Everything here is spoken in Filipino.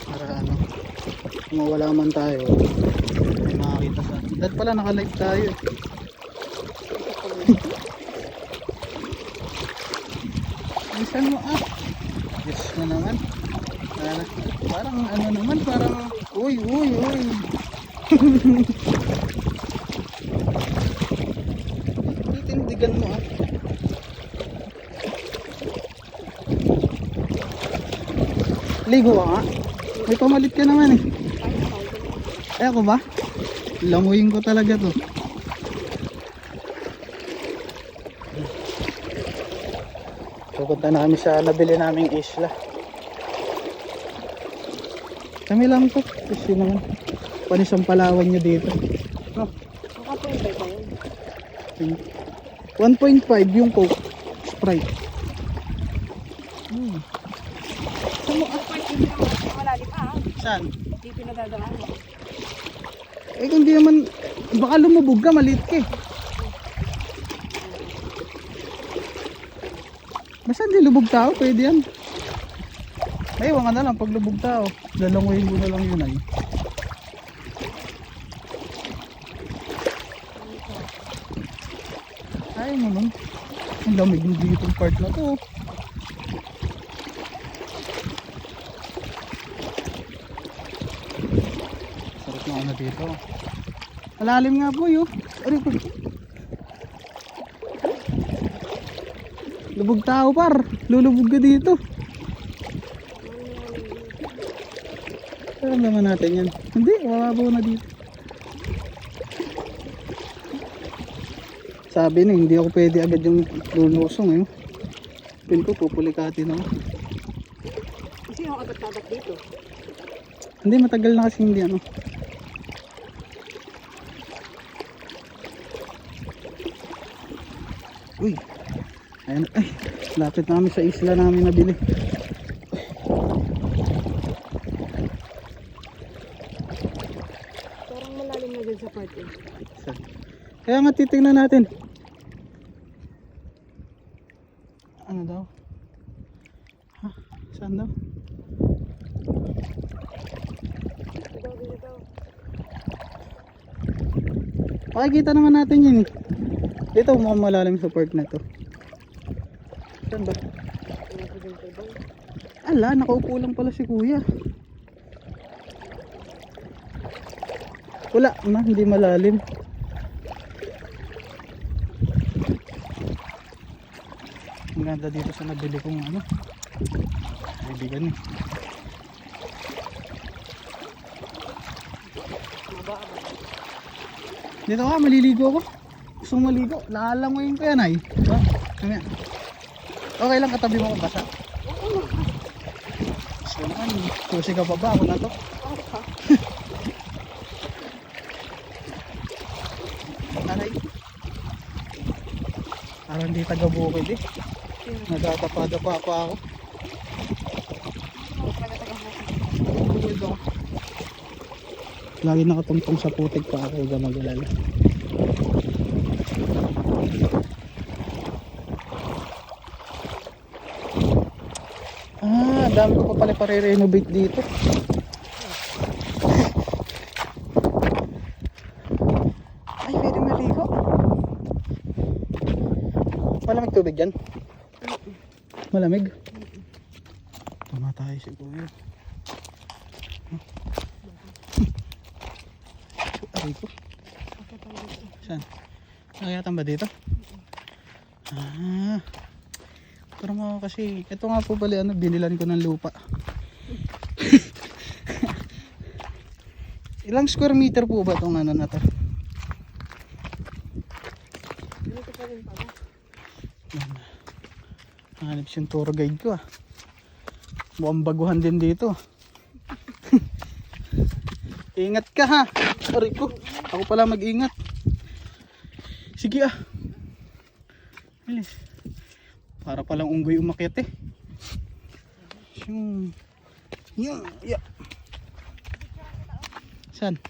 Para ano, mawala man tayo, may makakita sa atin. Dahil pala naka-live tayo eh. Minsan mo yes na naman. Parang ano naman, parang uy. Titindigan mo Ligo ka nga. May pamalit ka naman eh. Ay ako ba? Languyin ko talaga to. Pupunta na kami sa nabili naming isla. Kami lang to. Kasi naman panisang Palawan nyo dito. No? Naka-point ba yun? 1.5 yung Coke Sprite. Malalim Saan? Di pinadadaan. Eh kung di naman, baka lumubog ka, maliit ka eh. Basta hindi lubog tao, pwede yan. May iwan ka na lang pag lubog tao. Lalangoyin mo na lang yun ay. Ay naman. Ang lamig mo dito yung part na to. Sarap na ano dito. Malalim nga po yun. Aray po. Lubog tao par. Lulubog ka dito. Alam naman natin yan. Hindi, mababaw na dito. Sabi na hindi ako pwede agad yung lulusong eh. Pin ko pupulikatin ako. Kasi yung agad-agad dito. Hindi, matagal na kasi hindi ano. Uy. Ayan, ay, lapit na kami sa isla namin nabili. Parang malalim na dyan sa part eh. Kaya nga titingnan natin. Ano daw? Ha? Saan daw? Dito. Pakikita naman natin yun eh. Dito mukhang malalim sa part na to. Saan ba? Ala, nakaupo lang pala si kuya. Wala na, hindi malalim. Ang ganda dito sa nabili kong ano, kaibigan eh. Dito ka, maliligo ako. Gusto mong maligo, lalangoyin ko yan ay. Kami. Okay lang, katabi mo kung basa. So naman, susi ka pa ba? Ako na to. Aray. Parang hindi taga-bukid eh. Nagtatapa-dapa pa ako. Bukid ako. Lagi nakatungtong sa putik pa ako, huwag mag-alala. Dami ko pa pala pare-renovate dito. Ay, pwede maligo. Malamig tubig dyan? Malamig? Tama tayo siguro. Aray ko. Saan? Nakayatan ba dito? Pero mo kasi, ito nga po pala ano, binilan ko ng lupa. Ilang square meter po ba itong ano na to? Dito pa rin pala. Hanap yung tour guide ko Mukhang baguhan din dito. Ingat ka ha. Aray ko. Ako pala mag-ingat. Sige Alis. Para palang unggoy umakyat eh. Yung. Yeah. Saan?